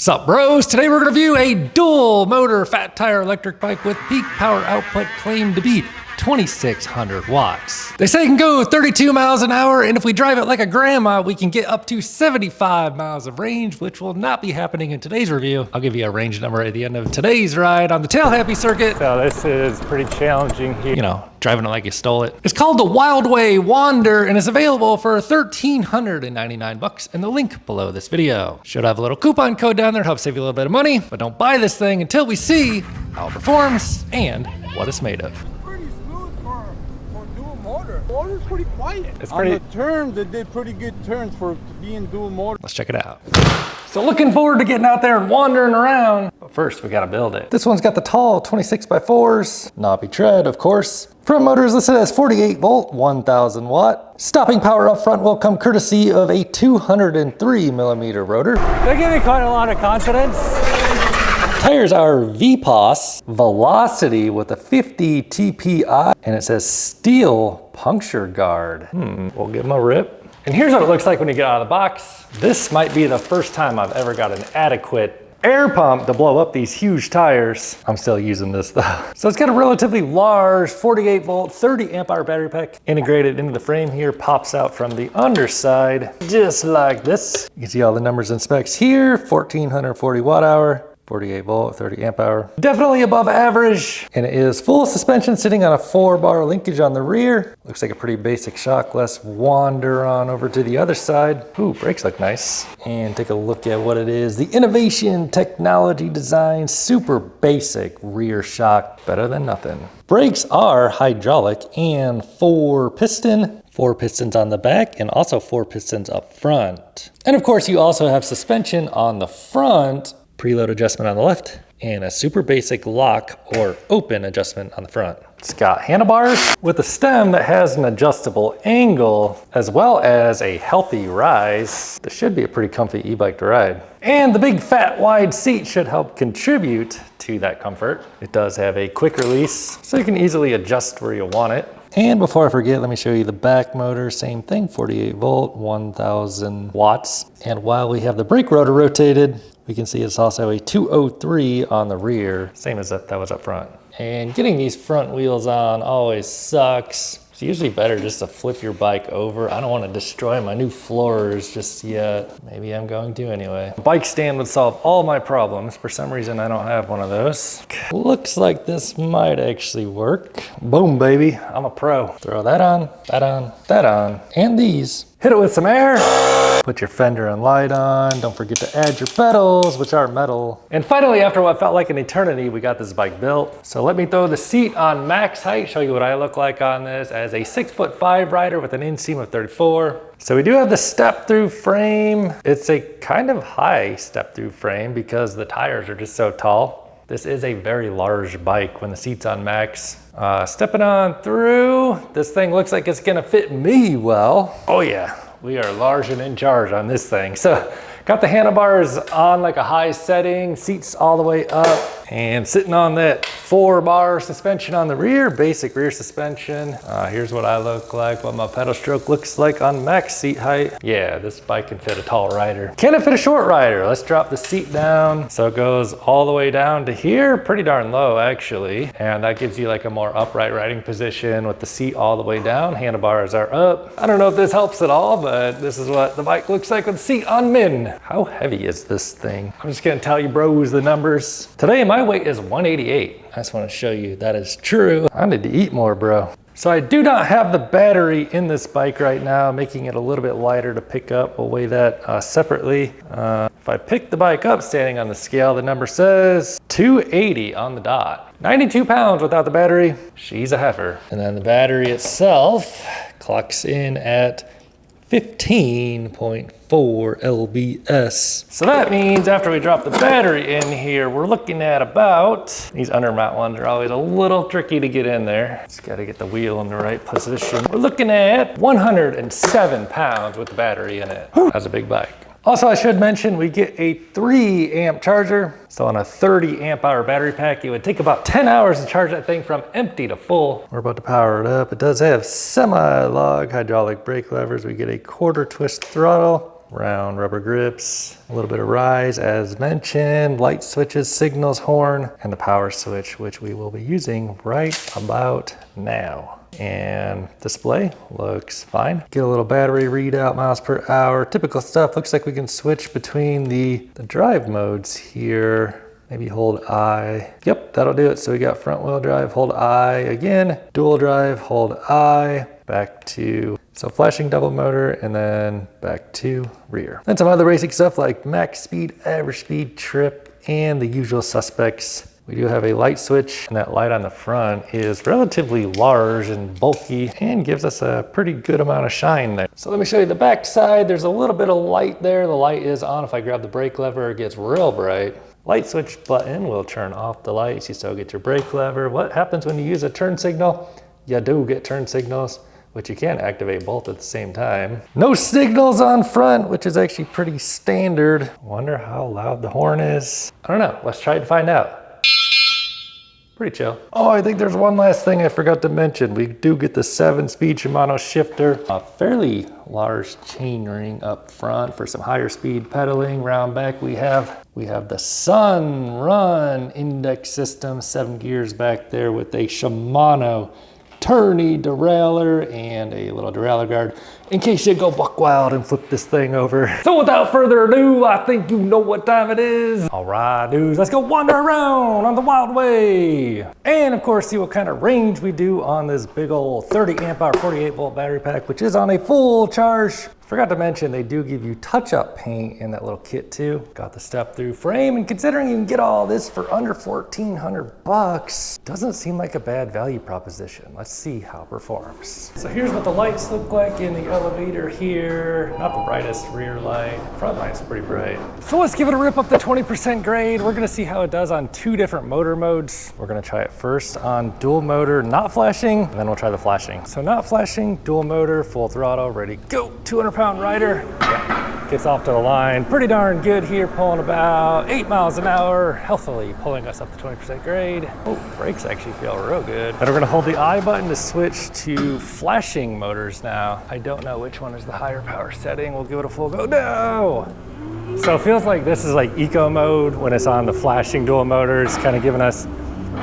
Sup bros, today we're gonna review a dual motor fat tire electric bike with peak power output claimed to be 2,600 watts. They say it can go 32 miles an hour, and if we drive it like a grandma, we can get up to 75 miles of range, which will not be happening in today's review. I'll give you a range number at the end of today's ride on the Tail Happy circuit. So this is pretty challenging here. You know, driving it like you stole it. It's called the Wildeway Wander, and it's available for $1,399 in the link below this video. Should have a little coupon code down there to help save you a little bit of money, but don't buy this thing until we see how it performs and what it's made of. Motor's pretty quiet. It's pretty. On the turns, it did pretty good turns for being dual motor. Let's check it out. So looking forward to getting out there and wandering around. But first, we gotta build it. This one's got the tall 26x4s, knobby tread, of course. Front motor is listed as 48 volt, 1000 watt. Stopping power up front will come courtesy of a 203 millimeter rotor. They give me quite a lot of confidence. Tires are VPOS Velocity with a 50 TPI, and it says steel puncture guard. We'll give them a rip. And here's what it looks like when you get out of the box. This might be the first time I've ever got an adequate air pump to blow up these huge tires. I'm still using this though. So it's got a relatively large 48 volt, 30 amp hour battery pack integrated into the frame here, pops out from the underside, just like this. You can see all the numbers and specs here, 1440 watt hour. 48 volt, 30 amp hour. Definitely above average. And it is full suspension sitting on a 4-bar linkage on the rear. Looks like a pretty basic shock. Let's wander on over to the other side. Ooh, brakes look nice. And take a look at what it is. The Innovation Technology Design Super Basic Rear Shock. Better than nothing. Brakes are hydraulic and 4-piston. 4 pistons on the back and also 4 pistons up front. And of course, you also have suspension on the front, preload adjustment on the left, and a super basic lock or open adjustment on the front. It's got handlebars with a stem that has an adjustable angle as well as a healthy rise. This should be a pretty comfy e-bike to ride. And the big fat wide seat should help contribute to that comfort. It does have a quick release, so you can easily adjust where you want it. And before I forget, let me show you the back motor. Same thing, 48 volt, 1000 watts. And while we have the brake rotor rotated, we can see it's also a 203 on the rear, same as that was up front. And getting these front wheels on always sucks. It's usually better just to flip your bike over. I don't want to destroy my new floors just yet. Maybe I'm going to anyway. A bike stand would solve all my problems. For some reason, I don't have one of those. Looks like this might actually work. Boom, baby, I'm a pro. Throw that on, that on, that on, and these. Hit it with some air. Put your fender and light on. Don't forget to add your pedals, which are metal. And finally, after what felt like an eternity, we got this bike built. So let me throw the seat on max height, show you what I look like on this as a 6'5" rider with an inseam of 34. So we do have the step-through frame. It's a kind of high step-through frame because the tires are just so tall. This is a very large bike when the seat's on max. Stepping on through, this thing looks like it's gonna fit me well. Oh yeah, we are large and in charge on this thing. So got the handlebars on like a high setting, seats all the way up, and sitting on that 4-bar suspension on the rear, basic rear suspension. Here's what I look like, what my pedal stroke looks like on max seat height. Yeah, this bike can fit a tall rider. Can it fit a short rider? Let's drop the seat down. So it goes all the way down to here, pretty darn low actually. And that gives you like a more upright riding position with the seat all the way down. Handlebars are up. I don't know if this helps at all, but this is what the bike looks like with the seat on min. How heavy is this thing? I'm just gonna tell you bros the numbers. Today my weight is 188. I just want to show you that is true. I need to eat more, bro. So I do not have the battery in this bike right now, making it a little bit lighter to pick up. We'll weigh that separately. If I pick the bike up standing on the scale, the number says 280 on the dot. 92 pounds without the battery. She's a heifer. And then the battery itself clocks in at 15.4 lbs. So that means after we drop the battery in here, we're looking at about, these undermount ones are always a little tricky to get in there. Just gotta get the wheel in the right position. We're looking at 107 pounds with the battery in it. That's a big bike. Also, I should mention we get a 3 amp charger. So on a 30 amp hour battery pack, it would take about 10 hours to charge that thing from empty to full. We're about to power it up. It does have semi-log hydraulic brake levers. We get a quarter twist throttle. round rubber grips, a little bit of rise as mentioned, light switches, signals, horn, and the power switch, which we will be using right about now. And display looks fine. Get a little battery readout, miles per hour, typical stuff. Looks like we can switch between the drive modes here. Maybe hold I. Yep, that'll do it. So we got front wheel drive, hold I again, dual drive, hold I, back to, so flashing double motor, and then back to rear. Then some other basic stuff like max speed, average speed, trip, and the usual suspects. We do have a light switch, and that light on the front is relatively large and bulky and gives us a pretty good amount of shine there. So let me show you the back side. There's a little bit of light there. The light is on. If I grab the brake lever, it gets real bright. Light switch button will turn off the lights. You still get your brake lever. What happens when you use a turn signal? You do get turn signals, but you can't activate both at the same time. No signals on front, which is actually pretty standard. Wonder how loud the horn is. I don't know. Let's try to find out. Pretty chill. Oh, I think there's one last thing I forgot to mention. We do get the 7-speed Shimano shifter. A fairly large chain ring up front for some higher speed pedaling. Round back we have the Sun Run index system, 7 gears back there with a Shimano tourney derailleur and a little derailleur guard in case you go buck wild and flip this thing over. So without further ado, I think you know what time it is. All right, dudes, let's go wander around on the Wildeway. And of course, see what kind of range we do on this big old 30 amp hour, 48 volt battery pack, which is on a full charge. Forgot to mention, they do give you touch-up paint in that little kit too. Got the step-through frame, and considering you can get all this for under 1,400 bucks, doesn't seem like a bad value proposition. Let's see how it performs. So here's what the lights look like in the elevator here. Not the brightest rear light. Front light's pretty bright. So let's give it a rip up the 20% grade. We're gonna see how it does on 2 different motor modes. We're gonna try it first on dual motor, not flashing, and then we'll try the flashing. So not flashing, dual motor, full throttle, ready, go. 200-pound rider. Yeah. Gets off to the line. Pretty darn good here, pulling about 8 miles an hour, healthily pulling us up to 20% grade. Oh, brakes actually feel real good. And we're gonna hold the I button to switch to flashing motors now. I don't know which one is the higher power setting. We'll give it a full go. No! So it feels like this is like eco mode when it's on the flashing dual motors, kind of giving us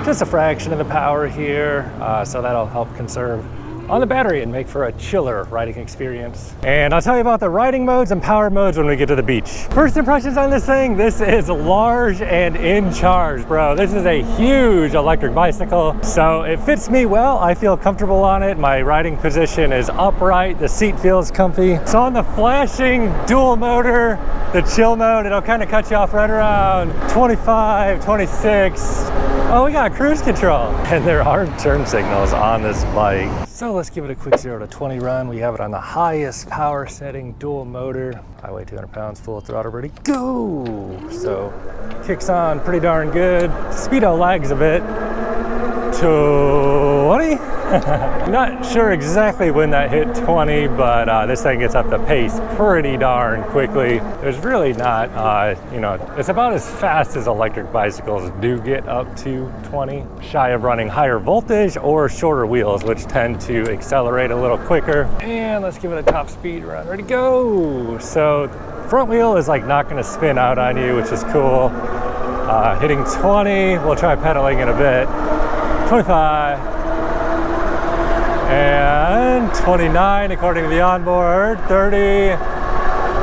just a fraction of the power here. So that'll help conserve on the battery and make for a chiller riding experience. And I'll tell you about the riding modes and power modes when we get to the beach. First impressions on this thing, this is large and in charge, bro. This is a huge electric bicycle, so it fits me well. I feel comfortable on it. My riding position is upright. The seat feels comfy. So on the flashing dual motor, the chill mode, it'll kind of cut you off right around 25, 26. Oh, we got cruise control. And there are turn signals on this bike. So let's give it a quick 0 to 20 run. We have it on the highest power setting, dual motor. I weigh 200 pounds, full throttle, ready, go! So kicks on pretty darn good. Speedo lags a bit. 20? Not sure exactly when that hit 20, but this thing gets up the pace pretty darn quickly. There's really not, you know, it's about as fast as electric bicycles do get up to 20, shy of running higher voltage or shorter wheels, which tend to accelerate a little quicker. And let's give it a top speed run, ready, go! So front wheel is like not gonna spin out on you, which is cool. Hitting 20, we'll try pedaling in a bit. 25, and 29 according to the onboard, 30,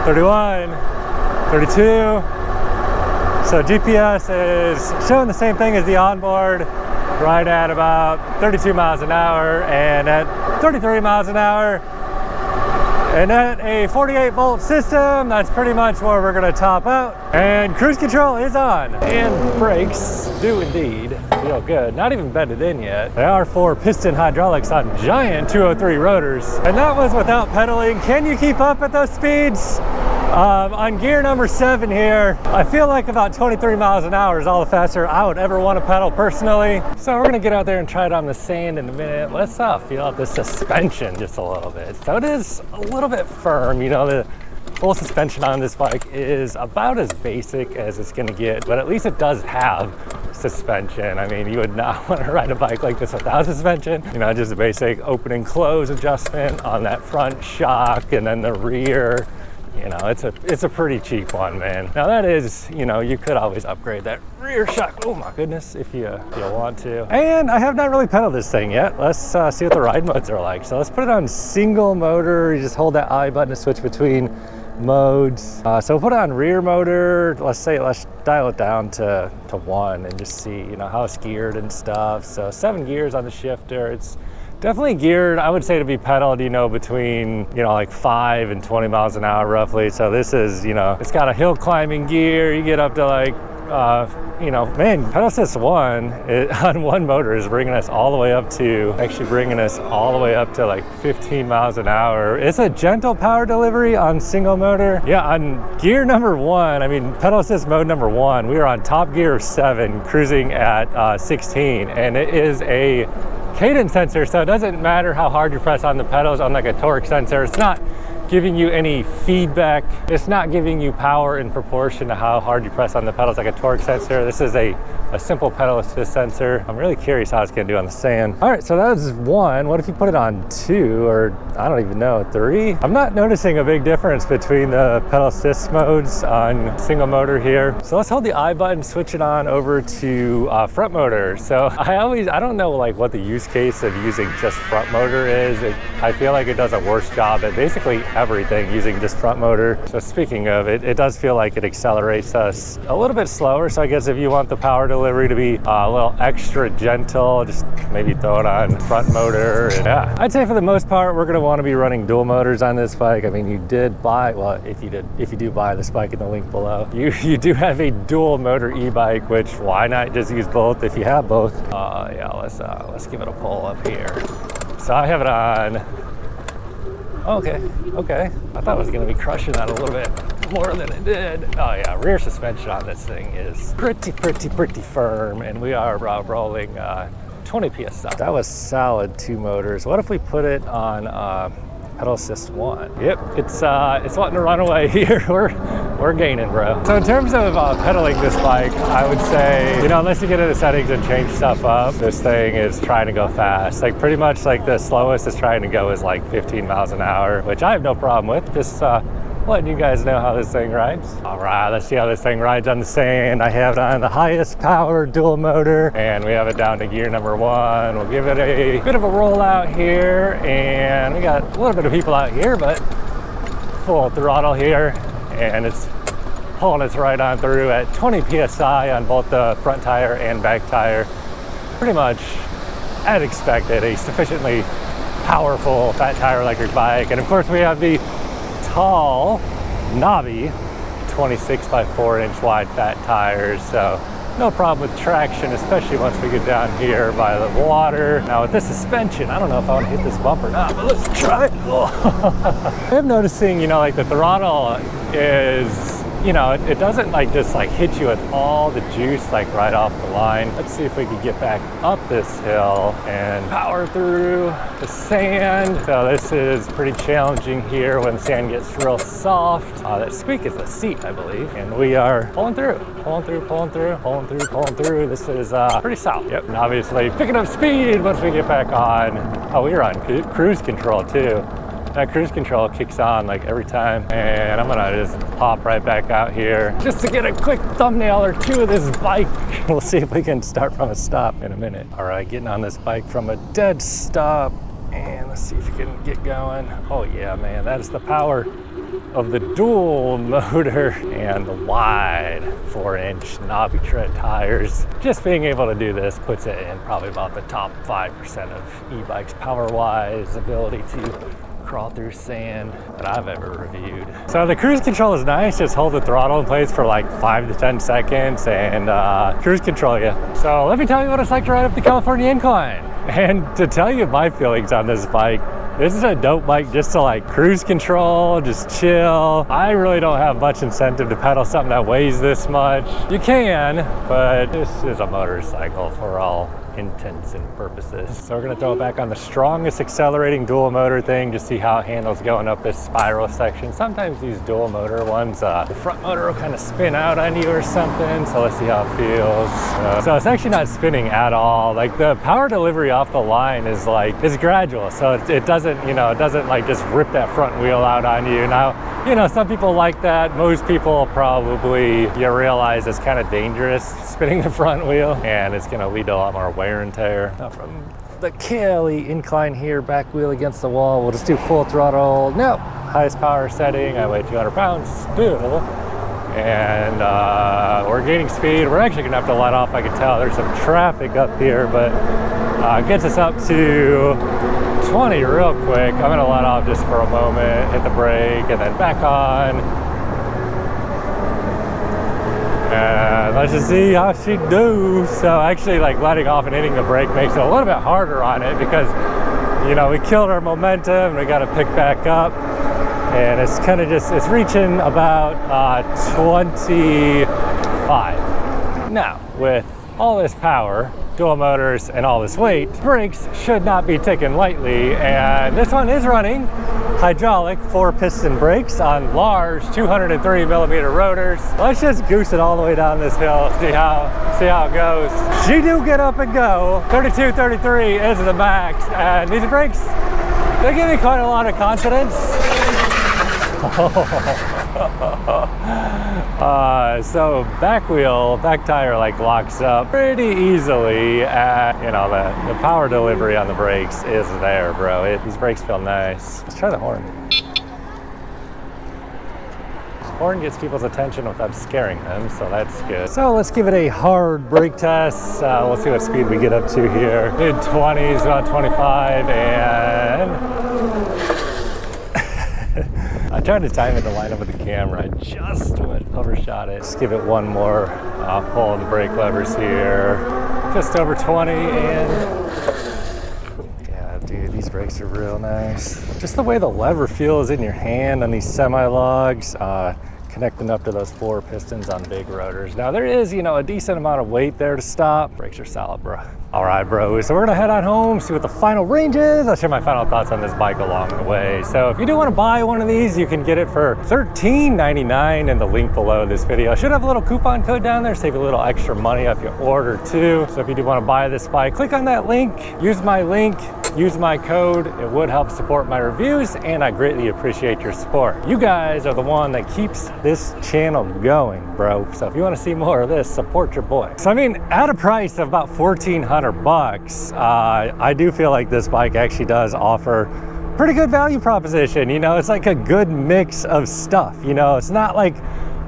31, 32. So GPS is showing the same thing as the onboard, right at about 32 miles an hour and at 33 miles an hour. And at a 48 volt system, that's pretty much where we're gonna top out. And cruise control is on. And brakes do indeed feel good. Not even bedded in yet. They are 4-piston hydraulics on giant 203 rotors. And that was without pedaling. Can you keep up at those speeds? On gear number 7 here, I feel like about 23 miles an hour is all the faster I would ever want to pedal personally. So we're gonna get out there and try it on the sand in a minute. Let's feel out the suspension just a little bit. So it is a little bit firm. You know, the full suspension on this bike is about as basic as it's gonna get, but at least it does have suspension. I mean, you would not want to ride a bike like this without suspension. You know, just a basic open and close adjustment on that front shock, and then the rear you know, it's a pretty cheap one, man. Now that is, you know, you could always upgrade that rear shock. Oh my goodness, if you want to. And I have not really pedaled this thing yet. Let's see what the ride modes are like. So let's put it on single motor. You just hold that I button to switch between modes. So we'll put it on rear motor. Let's dial it down to 1 and just see, you know, how it's geared and stuff. So 7 gears on the shifter. It's definitely geared, I would say, to be pedaled, you know, between, you know, like 5 and 20 miles an hour roughly. So this is, you know, it's got a hill climbing gear. You get up to like, you know, man, pedal assist 1 on one motor is bringing us all the way up to, like 15 miles an hour. It's a gentle power delivery on single motor. Yeah, on gear number 1, I mean, pedal assist mode number 1, we are on top gear of 7, cruising at 16, and it is a cadence sensor, so it doesn't matter how hard you press on the pedals. Unlike a torque sensor, it's not giving you any feedback. It's not giving you power in proportion to how hard you press on the pedals like a torque sensor. This is a simple pedal assist sensor. I'm really curious how it's gonna do on the sand. All right, so that was 1. What if you put it on 2, or I don't even know, 3? I'm not noticing a big difference between the pedal assist modes on single motor here. So let's hold the I button, switch it on over to front motor. So I don't know like what the use case of using just front motor is. I feel like it does a worse job at basically everything using just front motor. So speaking of it, it does feel like it accelerates us a little bit slower. So I guess if you want the power delivery to be a little extra gentle, just maybe throw it on front motor. And yeah, I'd say for the most part, we're gonna want to be running dual motors on this bike. I mean, you did buy, well, if you do buy this bike in the link below, you do have a dual motor e-bike, which why not just use both if you have both? Yeah, let's give it a pull up here. So I have it on. Okay. I thought it was gonna be crushing that a little bit more than it did. Oh yeah, rear suspension on this thing is pretty firm, and we are rolling 20 PSI. That was solid 2 motors. What if we put it on pedal assist 1? Yep, it's wanting to run away here. We're gaining, bro. So in terms of pedaling this bike, I would say, you know, unless you get into settings and change stuff up, this thing is trying to go fast. Like pretty much like the slowest it's trying to go is like 15 miles an hour, which I have no problem with. Just letting you guys know how this thing rides. All right, let's see how this thing rides on the sand. I have it on the highest power dual motor, and we have it down to gear number 1. We'll give it a bit of a roll out here, and we got a little bit of people out here, but full throttle here, and it's pulling us right on through at 20 PSI on both the front tire and back tire. Pretty much as expected, a sufficiently powerful fat tire electric bike. And of course we have the tall, knobby 26 by 4 inch wide fat tires, so no problem with traction, especially once we get down here by the water. Now with this suspension, I don't know if I want to hit this bump or not, but let's try it. I'm noticing, you know, like the throttle is, you know, it doesn't like just like hit you with all the juice like right off the line. Let's see if we can get back up this hill and power through the sand. So this is pretty challenging here when sand gets real soft. That squeak is the seat, I believe. And we are pulling through. This is pretty solid. Yep, and obviously picking up speed once we get back on. Oh, we were on cruise control too. That cruise control kicks on like every time, and I'm gonna just pop right back out here just to get a quick thumbnail or 2 of this bike. We'll see if we can start from a stop in a minute. All right, getting on this bike from a dead stop, and let's see if we can get going. Oh yeah, man, that is the power of the dual motor and the wide 4-inch knobby tread tires. Just being able to do this puts it in probably about the top 5% of e-bikes power-wise, ability to crawl through sand that I've ever reviewed. So the cruise control is nice. Just hold the throttle in place for like 5 to 10 seconds and cruise control you. So let me tell you what it's like to ride up the California incline. And to tell you my feelings on this bike, this is a dope bike just to like cruise control, just chill. I really don't have much incentive to pedal something that weighs this much. You can, but this is a motorcycle for all intents and purposes. So we're gonna throw it back on the strongest accelerating dual motor thing to see how it handles going up this spiral section. Sometimes these dual motor ones, the front motor will kind of spin out on you or something. So let's see how it feels. So it's actually not spinning at all. Like the power delivery off the line is gradual. So it doesn't, you know, it doesn't like just rip that front wheel out on you. Now, you know, some people like that. Most people probably, you realize it's kind of dangerous spinning the front wheel, and it's gonna lead to a lot more wear and tear. Now from the Kelly incline here, back wheel against the wall, we'll just do full throttle. No, highest power setting, I weigh 200 pounds still. And we're gaining speed. We're actually gonna have to let off, I can tell. There's some traffic up here, but gets us up to 20 real quick. I'm gonna let off just for a moment, hit the brake, and then back on. And let's just see how she do. So actually, like, letting off and hitting the brake makes it a little bit harder on it because, you know, we killed our momentum. We gotta pick back up. And it's kind of just, it's reaching about 25. Now, with all this power, dual motors, and all this weight, brakes should not be taken lightly. And this one is running hydraulic 4-piston brakes on large 230 millimeter rotors. Let's just goose it all the way down this hill, see how it goes. She do get up and go. 32, 33 is the max. And these brakes, they give me quite a lot of confidence. So back tire like locks up pretty easily, and you know the power delivery on the brakes is there, bro. These brakes feel nice. Let's try the horn. Horn gets people's attention without scaring them, so that's good. So let's give it a hard brake test. We'll see what speed we get up to here. Mid-20s, about 25, and I tried to time it to line up with the camera. I just overshot it. Just give it one more pull of the brake levers here. Just over 20, and yeah, dude, these brakes are real nice. Just the way the lever feels in your hand on these semi-logs, connecting up to those 4 pistons on big rotors. Now there is, you know, a decent amount of weight there to stop. Brakes are solid, bro. All right, bro, so we're gonna head on home, see what the final range is. I'll share my final thoughts on this bike along the way. So if you do wanna buy one of these, you can get it for $13.99 in the link below this video. I should have a little coupon code down there, save you a little extra money if you order too. So if you do wanna buy this bike, click on that link, use my link, use my code. It would help support my reviews, and I greatly appreciate your support. You guys are the one that keeps this channel going, bro. So if you wanna see more of this, support your boy. So I mean, at a price of about $1,400 bucks, I do feel like this bike actually does offer pretty good value proposition. You know, it's like a good mix of stuff. You know, it's not like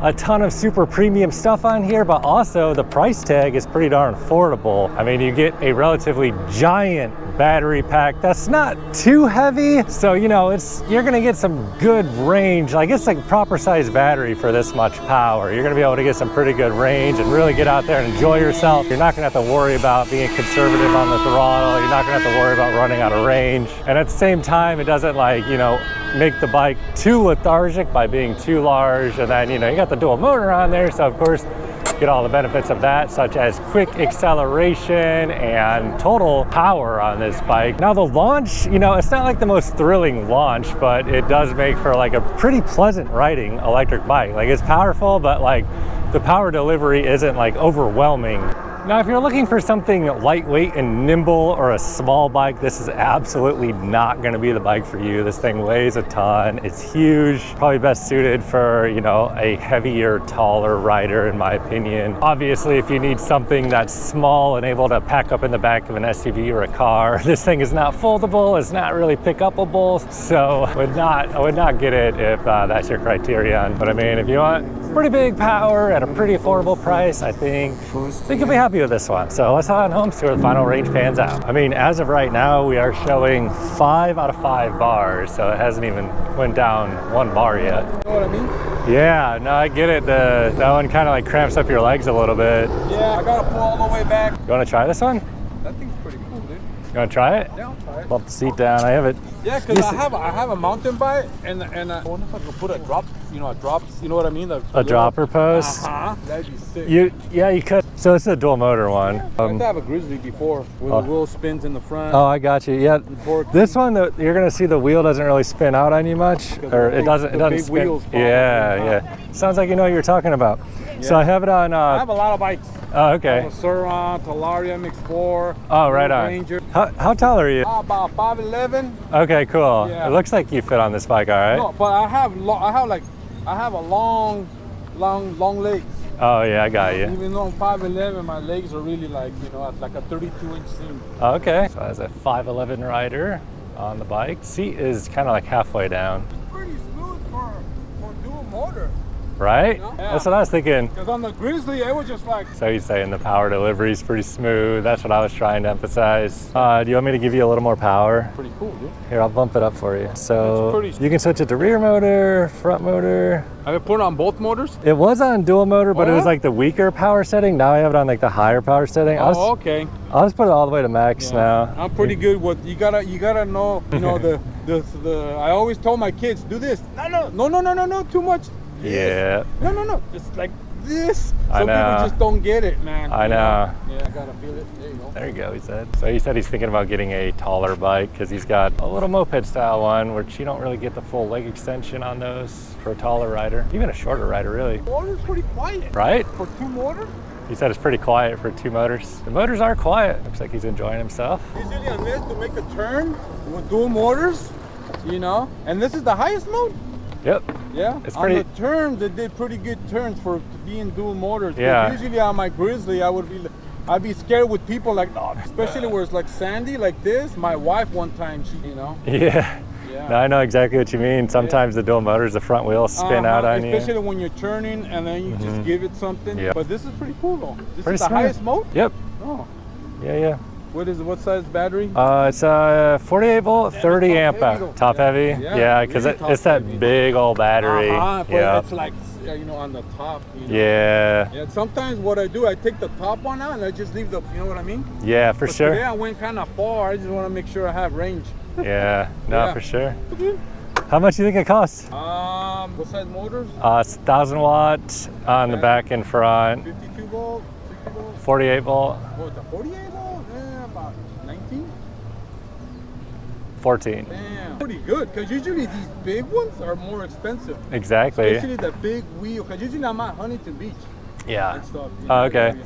a ton of super premium stuff on here, but also the price tag is pretty darn affordable. I mean, you get a relatively giant battery pack that's not too heavy, so you know, you're gonna get some good range. Like, it's like proper size battery for this much power. You're gonna be able to get some pretty good range and really get out there and enjoy yourself. You're not gonna have to worry about being conservative on the throttle. You're not gonna have to worry about running out of range. And at the same time, it doesn't, like, you know, make the bike too lethargic by being too large. And then, you know, you got the dual motor on there, so of course get all the benefits of that, such as quick acceleration and total power on this bike. Now the launch, you know, it's not like the most thrilling launch, but it does make for like a pretty pleasant riding electric bike. Like, it's powerful, but like the power delivery isn't like overwhelming. Now, if you're looking for something lightweight and nimble or a small bike, this is absolutely not gonna be the bike for you. This thing weighs a ton, it's huge, probably best suited for, you know, a heavier, taller rider, in my opinion. Obviously, if you need something that's small and able to pack up in the back of an SUV or a car, this thing is not foldable, it's not really pick-upable, so I would not get it if that's your criterion. But I mean, if you want pretty big power at a pretty affordable price, I think you'll be happy with this one. So let's head on home, see where the final range pans out. I mean, as of right now, we are showing 5 out of 5 bars, so it hasn't even went down 1 bar yet. You know what I mean? Yeah, no, I get it. That one kind of like cramps up your legs a little bit. Yeah, I gotta pull all the way back. You want to try this one? That thing's pretty cool, dude. You want to try it? Yeah, I'll try it. Bump the seat down. I have it. Yeah, because I have a mountain bike, and I wonder if I could put a drop, you know what I mean? A dropper post? That'd be sick. Yeah, you could. So this is a dual motor one. I had to have a Grizzly before, where the wheel spins in the front. Oh, I got you. Yeah, this one, you're gonna see the wheel doesn't really spin out on you much, or it doesn't spin. Wheels Yeah. Sounds like you know what you're talking about. Yeah. So I have it on. I have a lot of bikes. Oh, okay. Suron, Talaria MX4. Oh, right on. Ranger. How tall are you? About 5'11". Okay, cool. Yeah. It looks like you fit on this bike, all right? No, but I have a long legs. Oh, yeah, I got you. Even though I'm 5'11", my legs are really like, you know, at like a 32-inch seam. Okay. So as a 5'11" rider on the bike, seat is kind of like halfway down. It's pretty smooth for dual motor. Right? You know? That's what I was thinking. Because on the Grizzly, it was just like... So he's saying the power delivery is pretty smooth. That's what I was trying to emphasize. Do you want me to give you a little more power? Pretty cool, dude. Here, I'll bump it up for you. So It's pretty- you can switch it to rear motor, front motor. I can put it on both motors? It was on dual motor, but Oh, it was yeah? like the weaker power setting. Now I have it on like the higher power setting. Oh, okay. I'll just put it all the way to max now. I'm pretty good with, you gotta know, you know, the I always told my kids, do this. No, too much. Yeah. No, just like this. I Some know. people just don't get it, man. I You know. Yeah, I gotta feel it. There you go. There you go, he said. So he said he's thinking about getting a taller bike because he's got a little moped style one, which you don't really get the full leg extension on those for a taller rider, even a shorter rider, really. The motor's pretty quiet. Right? For two motor? He said it's pretty quiet for two motors. The motors are quiet. Looks like he's enjoying himself. Usually on this, to make a turn with dual motors, you know, and this is the highest mode. Yep. Yeah, It's on pretty- the turns, they did pretty good turns for being dual motors. 'Cause Yeah. Usually on my Grizzly, I'd be scared with people like, oh, especially where it's like sandy like this. My wife one time, she, you know. Yeah. Yeah. No, I know exactly what you mean. Sometimes the dual motors, the front wheels spin out on you. Especially when you're turning and then you just give it something. Yeah. But this is pretty cool though. This Pretty is the smooth. highest mode? Yep. Oh. Yeah. What size battery? It's 48 volt, 30 top amp heavy hour. though. Top Yeah. heavy? Yeah, Yeah, because really top it's that heavy. big old battery. But Yeah. it's like, you know, on the top. You know? Yeah. Yeah, sometimes what I do, I take the top one out and I just leave the, you know what I mean? Yeah, for But sure. Today I went kind of far. I just want to make sure I have range. Yeah. No, Yeah. for sure. How much do you think it costs? What size motors? It's 1,000 watt on the Yeah. back and front, 52 volt, 60 volt. 48 volt, Oh, the 48 volt? Yeah, about 19. 14. Damn, pretty good. Because usually these big ones are more expensive. Exactly. Especially the big wheel. Because usually I'm at Huntington Beach Yeah. and stuff. you Oh, know, okay. area.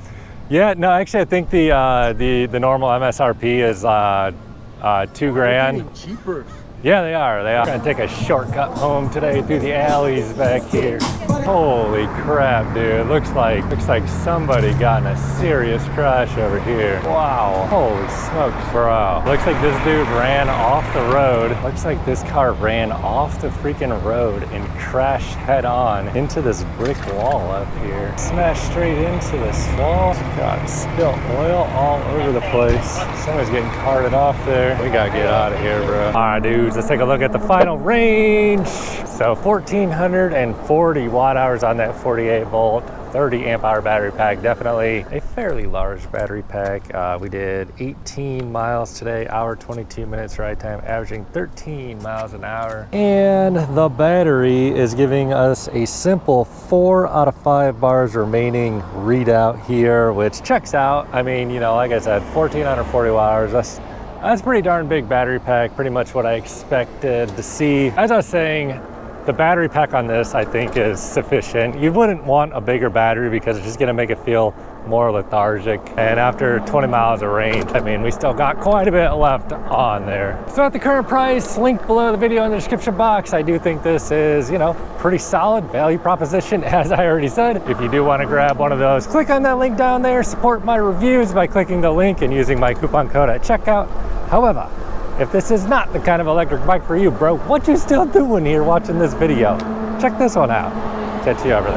Yeah. No, actually, I think the normal MSRP is $2 They're grand. getting cheaper. Yeah, they are. They are. Gonna take a shortcut home today through the alleys back here. Holy crap, dude! Looks like somebody got in a serious crash over here. Wow! Holy smokes, bro! Looks like this dude ran off the road. Looks like this car ran off the freaking road and crashed head on into this brick wall up here. Smashed straight into this wall. Got spilt oil all over the place. Somebody's getting carted off there. We gotta get out of here, bro. All right, dudes. Let's take a look at the final range. So 1,440 watt hours on that 48 volt, 30 amp hour battery pack. Definitely a fairly large battery pack. We did 18 miles today, hour 22 minutes ride time, averaging 13 miles an hour. And the battery is giving us a simple 4 out of 5 bars remaining readout here, which checks out. I mean, you know, like I said, 1,440 watt hours. That's pretty darn big battery pack, pretty much what I expected to see. As I was saying, the battery pack on this, I think, is sufficient. You wouldn't want a bigger battery because it's just gonna make it feel more lethargic. And after 20 miles of range, I mean, we still got quite a bit left on there. So at the current price, linked below the video in the description box, I do think this is, you know, pretty solid value proposition, as I already said. If you do want to grab one of those, click on that link down there, support my reviews by clicking the link and using my coupon code at checkout. However, if this is not the kind of electric bike for you, bro, what you still doing here watching this video? Check this one out. Catch you over there.